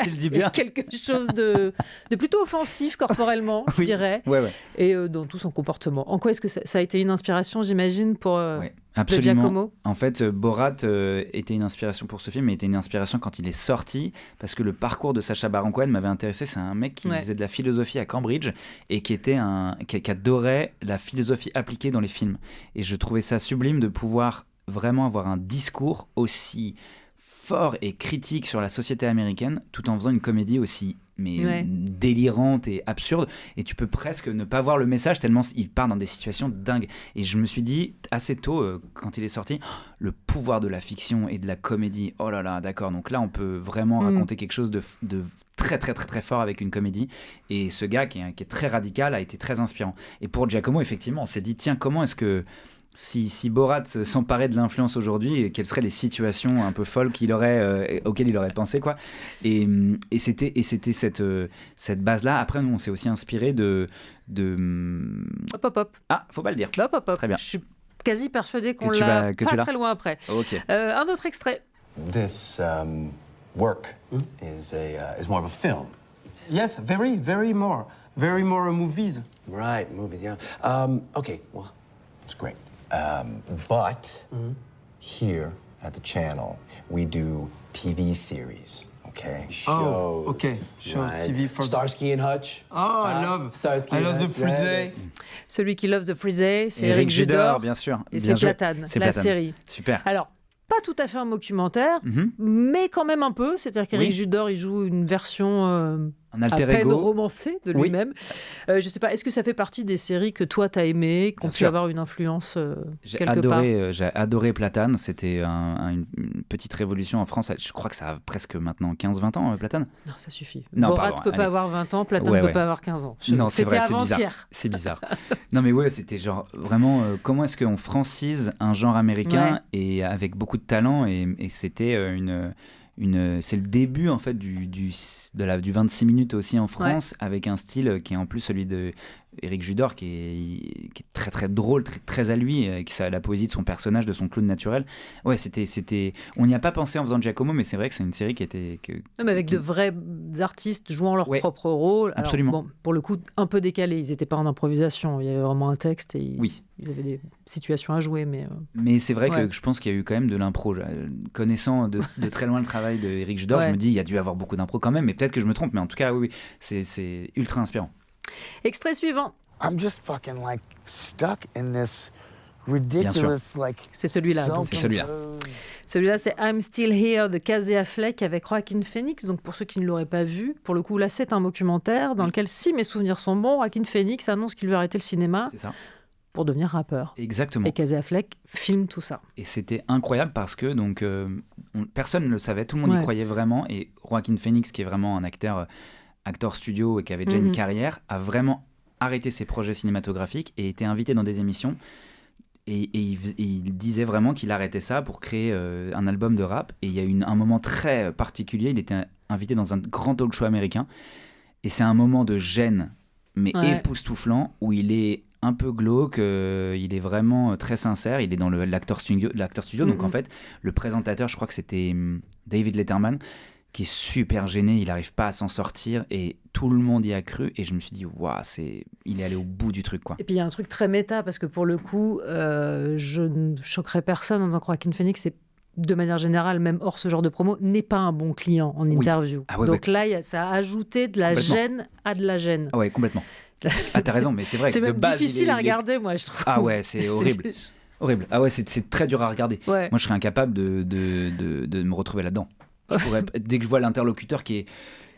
tu le dis bien. quelque chose de plutôt offensif corporellement, je dirais. Ouais. Et dans tout son comportement. En quoi est-ce que ça a été une inspiration, j'imagine, pour absolument. de Giacomo ? En fait, Borat était une inspiration pour ce film, mais était une inspiration quand il est sorti, parce que le parcours de Sacha Baron Cohen m'avait intéressé. C'est un mec qui faisait de la philosophie à Cambridge et qui adorait la philosophie appliquée dans les films. Et je trouvais ça sublime de pouvoir vraiment avoir un discours aussi fort et critique sur la société américaine, tout en faisant une comédie aussi délirante et absurde, et tu peux presque ne pas voir le message tellement il part dans des situations dingues. Et je me suis dit assez tôt quand il est sorti, le pouvoir de la fiction et de la comédie, oh là là, d'accord, donc là on peut vraiment raconter quelque chose de très très très très fort avec une comédie. Et ce gars qui est très radical a été très inspirant. Et pour Giacomo, effectivement, on s'est dit tiens, comment est-ce que si Borat s'emparait de l'influence aujourd'hui, quelles seraient les situations un peu folles auxquelles il aurait pensé, quoi. Et c'était cette base-là. Après, nous, on s'est aussi inspiré de... Hop. Ah, faut pas le dire. Hop. Très bien. Je suis quasi persuadée qu'on l'a pas très loin après. Okay. Un autre extrait. This work is more of a film. Yes, very more movies. Right, movies, yeah. Okay, well, it's great. But here at the channel, we do TV series, okay? Shows. Oh, okay. Show right? TV from Starsky and Hutch. Oh, I love Starsky I and love the Hutch. Frisée. Celui qui love the Frisée, c'est Éric Éric Judor, bien sûr. Et bien c'est Platane, série. Super. Alors, pas tout à fait un documentaire, mais quand même un peu. C'est-à-dire qu'Éric Judor, il joue une version un alter à peine ego romancé de lui-même. Je sais pas, est-ce que ça fait partie des séries que toi t'as aimées, qui ont pu avoir une influence quelque part ? J'ai adoré Platane. C'était une petite révolution en France. Je crois que ça a presque maintenant 15-20 ans, Platane. Non, ça suffit. Non, Borat ne peut pas avoir 20 ans, Platane ne peut pas avoir 15 ans. Non, c'est vrai, c'était avant-hier. C'est bizarre. Non, mais ouais, c'était genre vraiment comment est-ce qu'on francise un genre américain et avec beaucoup de talent, et c'était c'est le début en fait du 26 minutes aussi en France, avec un style qui est en plus celui de Éric Judor, qui est très très drôle, très, très à lui, avec la poésie de son personnage, de son clown naturel. Ouais, c'était on n'y a pas pensé en faisant Giacomo, mais c'est vrai que c'est une série qui était mais avec de vrais artistes jouant leur propre rôle. Alors, absolument. Bon, pour le coup, un peu décalé. Ils n'étaient pas en improvisation. Il y avait vraiment un texte et ils avaient des situations à jouer. Mais c'est vrai que je pense qu'il y a eu quand même de l'impro. Connaissant de très loin le travail d'Éric Judor, je me dis il y a dû avoir beaucoup d'impro quand même, mais peut-être que je me trompe. Mais en tout cas, oui, c'est ultra inspirant. Extrait suivant. I'm just fucking stuck in this ridiculous c'est celui-là. C'est celui-là. Celui-là, c'est I'm Still Here de Casey Affleck avec Joaquin Phoenix. Donc pour ceux qui ne l'auraient pas vu, pour le coup, là, c'est un documentaire dans lequel, si mes souvenirs sont bons, Joaquin Phoenix annonce qu'il veut arrêter le cinéma. C'est ça. Pour devenir rappeur. Exactement. Et Casey Affleck filme tout ça. Et c'était incroyable parce que personne ne le savait, tout le monde y croyait vraiment. Et Joaquin Phoenix, qui est vraiment un acteur studio et qui avait déjà une carrière, a vraiment arrêté ses projets cinématographiques et été invité dans des émissions. Et il disait vraiment qu'il arrêtait ça pour créer un album de rap. Et il y a eu un moment très particulier. Il était invité dans un grand talk show américain. Et c'est un moment de gêne, mais époustouflant, où il est un peu glauque, il est vraiment très sincère. Il est dans l'acteur studio. Donc en fait, le présentateur, je crois que c'était David Letterman, qui est super gêné, il n'arrive pas à s'en sortir et tout le monde y a cru, et je me suis dit waouh, il est allé au bout du truc, quoi. Et puis il y a un truc très méta, parce que pour le coup je ne choquerai personne en disant que Joaquin Phoenix, c'est de manière générale, même hors ce genre de promo, n'est pas un bon client en interview. Donc là, ça a ajouté de la gêne à de la gêne. Ah ouais, complètement. Ah, t'as raison, mais c'est vrai. C'est même difficile à regarder, moi, je trouve. Ah ouais, c'est horrible. Horrible. Ah ouais, c'est très dur à regarder. Ouais. Moi, je serais incapable de me retrouver là-dedans. Dès que je vois l'interlocuteur qui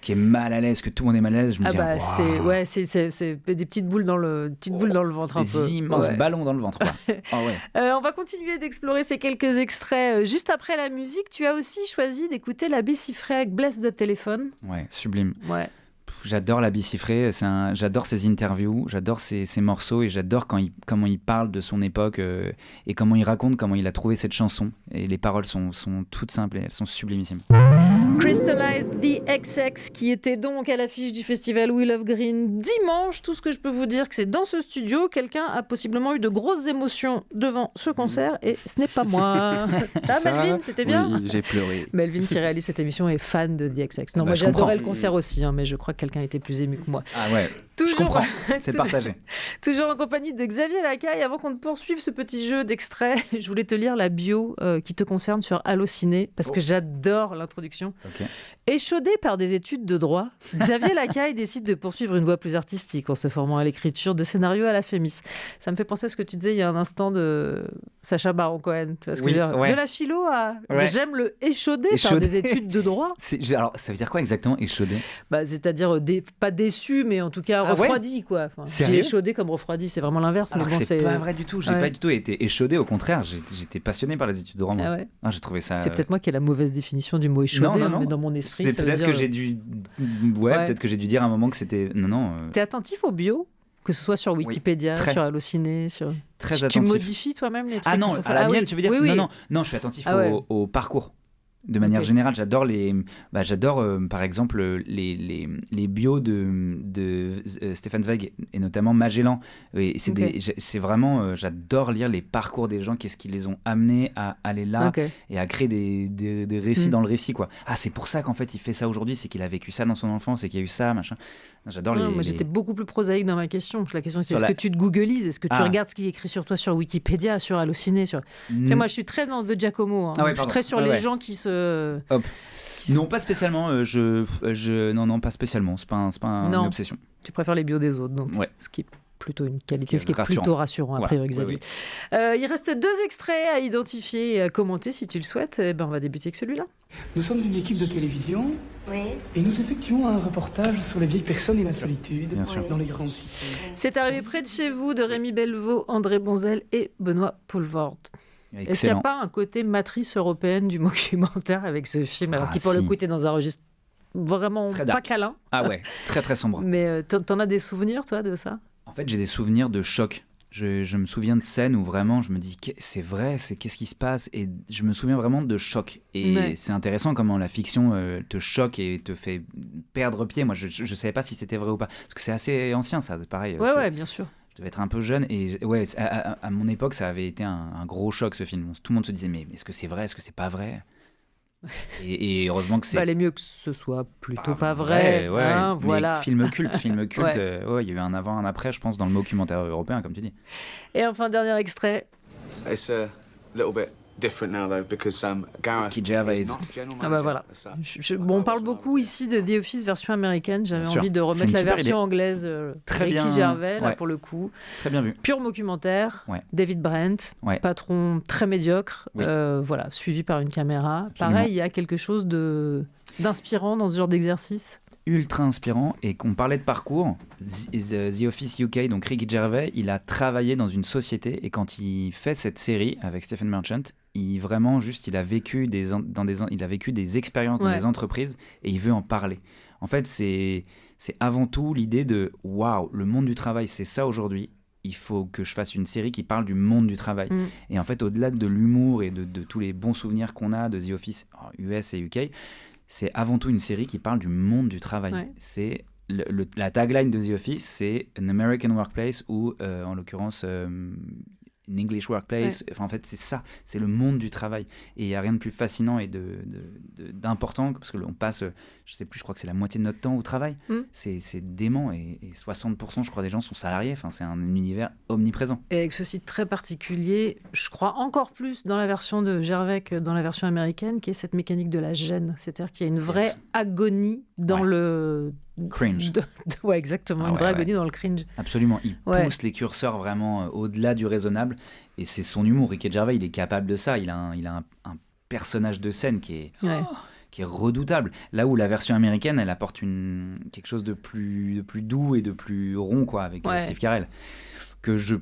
est mal à l'aise, que tout le monde est mal à l'aise, je me dis wow. c'est des petites boules dans le ventre, un peu. Des immenses ballons dans le ventre, quoi. On va continuer d'explorer ces quelques extraits juste après la musique. Tu as aussi choisi d'écouter La Baie siffrée avec Bless de Téléphone. Ouais, sublime. Ouais. J'adore la Bicifré, j'adore ses interviews, j'adore ses morceaux et j'adore comment il parle de son époque et comment il raconte comment il a trouvé cette chanson. Et les paroles sont toutes simples et elles sont sublimissimes. Crystallize the XX qui était donc à l'affiche du festival Wheel of Green dimanche. Tout ce que je peux vous dire, que c'est dans ce studio, quelqu'un a possiblement eu de grosses émotions devant ce concert et ce n'est pas moi. Ça, Melvin, c'était bien? Oui, j'ai pleuré. Melvin qui réalise cette émission est fan de The XX. Non, moi j'ai adoré le concert aussi, mais je crois que quelqu'un était plus ému que moi. Ah ouais, je comprends, c'est partagé. Toujours en compagnie de Xavier Lacaille. Avant qu'on ne poursuive ce petit jeu d'extrait, je voulais te lire la bio qui te concerne sur Allociné, parce que j'adore l'introduction. Okay. Échaudé par des études de droit, Xavier Lacaille décide de poursuivre une voie plus artistique en se formant à l'écriture de scénarios à la Fémis. Ça me fait penser à ce que tu disais il y a un instant de Sacha Baron Cohen. Tu vois ce que je veux dire ? De la philo à... J'aime le échaudé par des études de droit. Alors, ça veut dire quoi exactement, échaudé ? C'est-à-dire pas déçu, mais en tout cas refroidi. Quoi. Enfin, j'ai échaudé comme refroidi, c'est vraiment l'inverse. Alors mais bon, c'est pas vrai du tout. J'ai pas du tout été échaudé, au contraire. J'étais passionné par les études de droit. Moi. J'ai trouvé ça... C'est peut-être moi qui ai la mauvaise définition du mot échaudé, mais dans mon esprit... C'est peut-être que j'ai dû... peut-être que j'ai dû dire à un moment que c'était... Non. T'es attentif aux bio ? Que ce soit sur Wikipédia, sur Allociné, Très attentif. Tu modifies toi-même les trucs? Ah non, à la mienne, tu veux dire? Non, je suis attentif au parcours. De manière générale, j'adore par exemple les bios de Stefan Zweig et notamment Magellan. Et c'est vraiment, j'adore lire les parcours des gens, qu'est-ce qui les ont amenés à aller là et à créer des récits dans le récit, quoi. Ah, c'est pour ça qu'en fait il fait ça aujourd'hui, c'est qu'il a vécu ça dans son enfance et qu'il y a eu ça, machin. J'adore Moi j'étais beaucoup plus prosaïque dans ma question. La question c'est est-ce que tu te googlises, est-ce que tu regardes ce qui est écrit sur toi sur Wikipédia, sur Allociné, moi je suis très dans The Giacomo. Je suis très sur les gens qui se... Non, pas spécialement. Non, pas spécialement. C'est pas une obsession. Tu préfères les bios des autres, donc. Ce qui est plutôt une qualité, ce qui est plutôt rassurant a priori, Xavier. Il reste 2 extraits à identifier et à commenter si tu le souhaites. On va débuter avec celui-là. Nous sommes une équipe de télévision et nous effectuons un reportage sur les vieilles personnes et la solitude dans les grandes cités. C'est arrivé près de chez vous de Rémi Belvaux, André Bonzel et Benoît Poelvoorde. Excellent. Est-ce qu'il n'y a pas un côté matrice européenne du documentaire avec ce film, alors qui pour le coup était dans un registre vraiment pas câlin. Ah ouais, très très sombre. Mais t'en as des souvenirs toi de ça? En fait j'ai des souvenirs de choc. Je me souviens de scènes où vraiment je me dis c'est vrai, qu'est-ce qui se passe, et je me souviens vraiment de choc. Et c'est intéressant comment la fiction te choque et te fait perdre pied. Moi je savais pas si c'était vrai ou pas, parce que c'est assez ancien ça, c'est pareil. Ouais, bien sûr. Je devais être un peu jeune et à mon époque ça avait été un gros choc ce film. Tout le monde se disait mais est-ce que c'est vrai, est-ce que c'est pas vrai? Et heureusement que c'est... Valait mieux que ce soit plutôt pas vrai. Voilà. Film culte. Il y a eu un avant, un après, je pense, dans le documentaire européen, comme tu dis. Et enfin, dernier extrait. It's a little bit different now though because Gareth Ricky Gervais. Voilà. On parle beaucoup ici de The Office version américaine. J'avais envie de remettre la version anglaise. Ricky Gervais, là pour le coup. Très bien vu. Pur documentaire. David Brent, patron très médiocre. Suivi par une caméra. Absolument. Pareil, il y a quelque chose d'inspirant dans ce genre d'exercice. Ultra inspirant, et qu'on parlait de parcours, The Office UK, donc Ricky Gervais, il a travaillé dans une société, et quand il fait cette série avec Stephen Merchant, il a vécu des expériences dans des entreprises et il veut en parler. En fait, c'est avant tout l'idée de waouh, le monde du travail, c'est ça aujourd'hui. Il faut que je fasse une série qui parle du monde du travail. Et en fait, au-delà de l'humour et de tous les bons souvenirs qu'on a de The Office US et UK, c'est avant tout une série qui parle du monde du travail. C'est la tagline de The Office, c'est An American Workplace, ou en l'occurrence An English Workplace. Enfin, en fait, c'est ça, c'est le monde du travail. Et il n'y a rien de plus fascinant et d'important, parce qu'on passe, je sais plus, je crois que c'est la moitié de notre temps au travail. C'est dément, et 60% je crois des gens sont salariés. Enfin, c'est un univers omniprésent. Et avec ce site très particulier, je crois encore plus dans la version de Gervais que dans la version américaine, qui est cette mécanique de la gêne. C'est-à-dire qu'il y a une vraie agonie dans le... cringe. Exactement, une vraie agonie dans le cringe. Absolument, il pousse les curseurs vraiment au-delà du raisonnable, et c'est son humour. Ricky Gervais, il est capable de ça. Il a un personnage de scène qui est redoutable. Là où la version américaine, elle apporte quelque chose de plus doux et de plus rond, quoi, avec Steve Carell, que je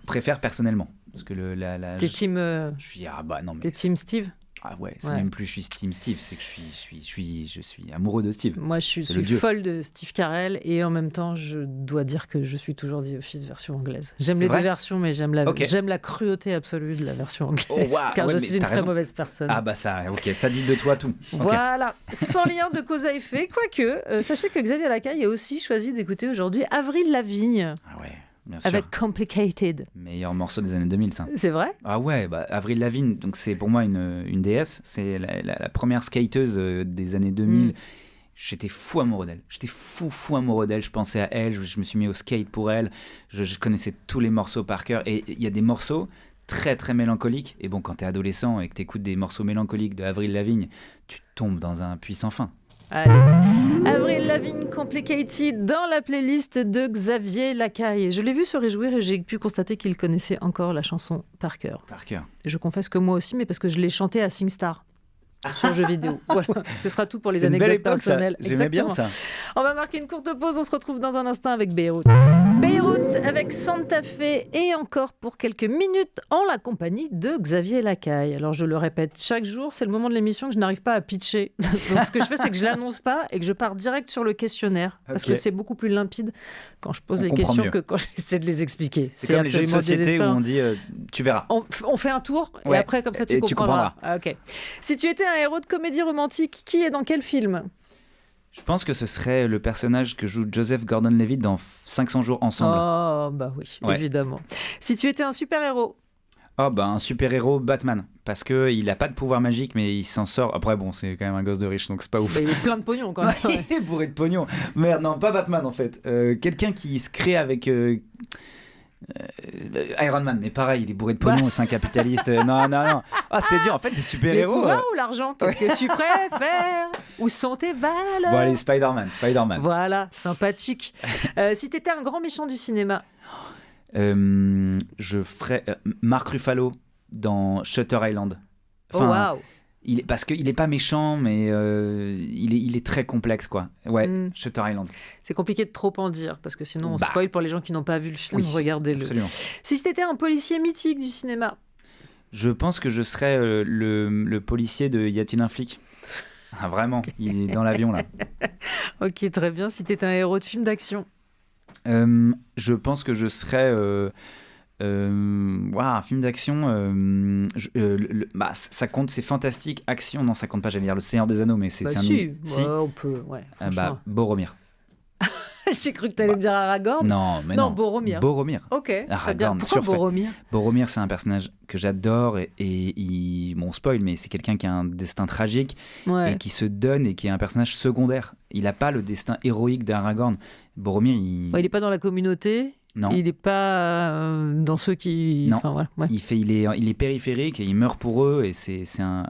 préfère personnellement. Parce que T'es team... je suis... Ah bah non, mais... T'es team Steve? Ah ouais, c'est même plus je suis Team Steve, c'est que je suis amoureux de Steve. Moi, je suis folle de Steve Carell et en même temps, je dois dire que je suis toujours The Office version anglaise. J'aime les deux versions, mais j'aime la cruauté absolue de la version anglaise, car je suis une très mauvaise personne. Ah bah ça, ça dit de toi tout. Voilà, sans lien de cause à effet, quoique, sachez que Xavier Lacaille a aussi choisi d'écouter aujourd'hui Avril Lavigne. Ah ouais. Bien sûr. Avec Complicated. Meilleur morceau des années 2000, ça. C'est vrai ? Ah ouais, Avril Lavigne, donc c'est pour moi une déesse. C'est la première skateuse des années 2000. J'étais fou amoureux d'elle. J'étais fou amoureux d'elle. Je pensais à elle, je me suis mis au skate pour elle. Je connaissais tous les morceaux par cœur. Et il y a des morceaux très très mélancoliques. Et bon, quand t'es adolescent et que t'écoutes des morceaux mélancoliques de Avril Lavigne, tu tombes dans un puits sans fin. Allez. Avril Lavigne Complicated dans la playlist de Xavier Lacaille. Je l'ai vu se réjouir et j'ai pu constater qu'il connaissait encore la chanson par cœur. Par cœur. Je confesse que moi aussi, mais parce que je l'ai chantée à SingStar. Sur jeux vidéo. Voilà. Ce sera tout pour les anecdotes personnelles. J'aimais bien ça. On va marquer une courte pause. On se retrouve dans un instant avec Beyrouth. Beyrouth avec Santa Fe et encore pour quelques minutes en la compagnie de Xavier Lacaille. Alors je le répète chaque jour, c'est le moment de l'émission que je n'arrive pas à pitcher. Donc ce que je fais, c'est que je l'annonce pas et que je pars direct sur le questionnaire parce que c'est beaucoup plus limpide quand je pose les questions que quand j'essaie de les expliquer. C'est comme les jeux de société où on dit tu verras. On fait un tour et après comme ça tu comprendras. Ah, ok. Si tu étais un héros de comédie romantique, qui est dans quel film ? Je pense que ce serait le personnage que joue Joseph Gordon-Levitt dans 500 jours ensemble. Oh, bah oui, évidemment. Si tu étais un super-héros ? Oh, bah un super-héros Batman. Parce qu'il n'a pas de pouvoir magique, mais il s'en sort. Après, bon, c'est quand même un gosse de riche, donc c'est pas ouf. Bah, il est plein de pognon quand même. Il est bourré de pognon. Merde, non, pas Batman en fait. Quelqu'un qui se crée avec... Iron Man, mais pareil, il est bourré de pognon, c'est un capitaliste. Non. Ah, c'est dur, en fait, des super-héros. Le pouvoir ou l'argent ? Qu'est-ce que tu préfères ? Où sont tes valeurs ? Bon, allez, Spider-Man. Voilà, sympathique. Si t'étais un grand méchant du cinéma ? Je ferais Mark Ruffalo dans Shutter Island. Enfin, parce qu'il est pas méchant, mais il est très complexe, quoi. Ouais, Shutter Island. C'est compliqué de trop en dire, parce que sinon on spoil pour les gens qui n'ont pas vu le film. Regardez-le. Absolument. Si c'était un policier mythique du cinéma ? Je pense que je serais le policier de Y a-t-il un flic ? Ah, vraiment, il est dans l'avion, là. Ok, très bien. Si t'étais un héros de film d'action ? Je pense que je serais... un film d'action, ça compte, c'est fantastique. Action, non, ça compte pas. J'allais dire Le Seigneur des Anneaux, mais c'est un. Si, on peut. Ouais, Boromir. J'ai cru que tu allais me dire Aragorn. Non, Boromir. Ok. Aragorn. Pourquoi Boromir ? Boromir, c'est un personnage que j'adore et bon, spoil, mais c'est quelqu'un qui a un destin tragique et qui se donne et qui est un personnage secondaire. Il n'a pas le destin héroïque d'Aragorn. Boromir, il n'est pas dans la communauté. Non. Il n'est pas dans ceux qui... Non, il est périphérique et il meurt pour eux et c'est un...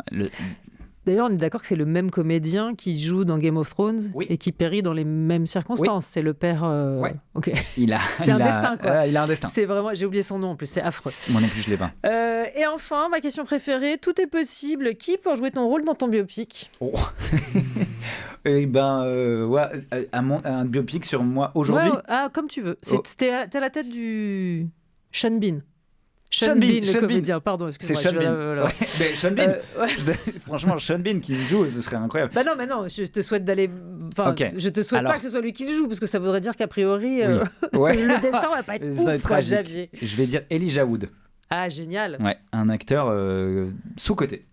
D'ailleurs, on est d'accord que c'est le même comédien qui joue dans Game of Thrones et qui périt dans les mêmes circonstances. C'est le père... Ok. C'est un destin, quoi. Il a un destin. C'est vraiment... J'ai oublié son nom, en plus, c'est affreux. Moi non plus, je ne l'ai pas. Et enfin, ma question préférée, tout est possible. Qui pour jouer ton rôle dans ton biopic ? Un biopic sur moi aujourd'hui. Comme tu veux. T'es à la tête du... Sean Bean. Sean Bean, le comédien, pardon, excuse-moi. C'est Sean Bean. Mais Sean Bean, franchement, Sean Bean qui joue, ce serait incroyable. Non, je te souhaite d'aller... Je te souhaite pas que ce soit lui qui le joue, parce que ça voudrait dire qu'a priori, le destin va pas être ouf, Xavier. Je vais dire Elijah Wood. Ah, génial. Ouais, un acteur sous-coté.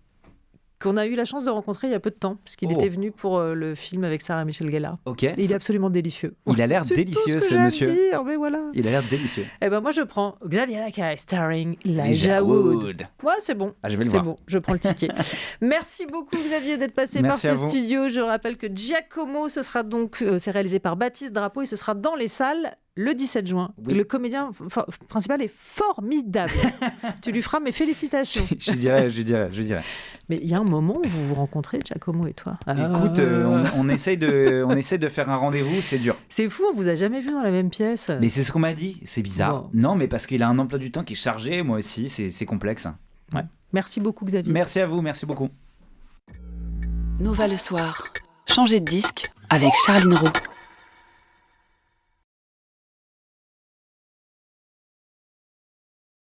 Qu'on a eu la chance de rencontrer il y a peu de temps, puisqu'il était venu pour le film avec Sarah Michel Gellar. Okay. Il est absolument délicieux. Il a l'air délicieux, ce monsieur. Dire, mais voilà. Il a l'air délicieux. Moi, je prends Xavier Lacaille, starring Elijah Wood. Ouais, c'est bon. Je vais le voir. C'est bon, je prends le ticket. Merci beaucoup, Xavier, d'être passé par ce studio. Je rappelle que Giacomo, ce sera donc, c'est réalisé par Baptiste Drapeau et ce sera dans les salles le 17 juin. Oui. Le comédien principal est formidable. Tu lui feras mes félicitations. Je dirais. Mais il y a un moment où vous vous rencontrez, Giacomo et toi. Écoute, on essaye de faire un rendez-vous, c'est dur. C'est fou, on vous a jamais vu dans la même pièce. Mais c'est ce qu'on m'a dit, c'est bizarre. Bon. Non, mais parce qu'il a un emploi du temps qui est chargé, moi aussi, c'est complexe. Ouais. Merci beaucoup, Xavier. Merci à vous, merci beaucoup. Nova le soir. Changer de disque avec Charline Roux.